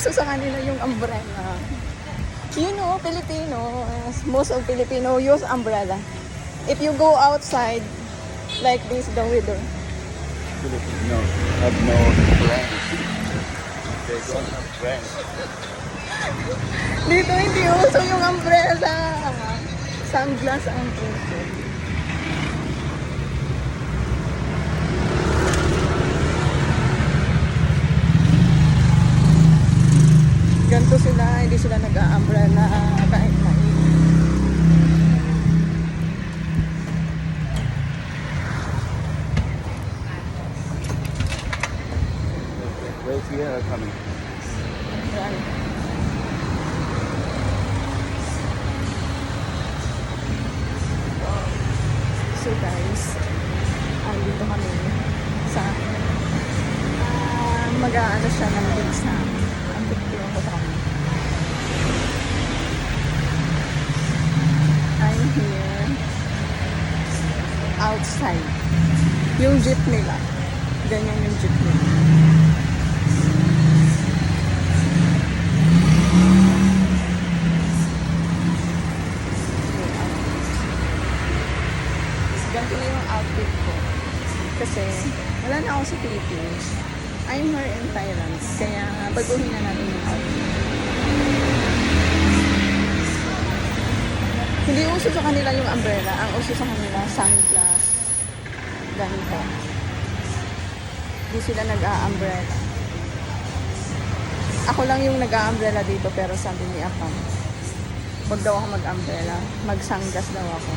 uso sa kanila yung umbrella. You know, Filipino, most of Filipino use umbrella. If you go outside, like this, the weather. Filipino have no friends. They don't have friends. Dito hindi uso yung umbrella. Sunglass ang uso. Ganto sila, hindi sila nag-umbrella kahit mainit. Wait here are coming. Yan. So guys, andito kami sa mag-aano siya ng pizza. Ang picture ko kami. I'm here outside. Yung jeep nila. Ganyan yung jeep nila. Ganito na yung outfit ko. Kasi wala na ako sa Philippines. I'm here in Thailand. Kaya baguhin na natin yung outfit. Hindi uso sa kanila yung umbrella. Ang uso sa kanila, sunglass. Ganito. Hindi sila nag-a-umbrella. Ako lang yung nag-a-umbrella dito pero sabi ni Apam, wag daw ako mag-umbrella. Mag-sunglass daw ako.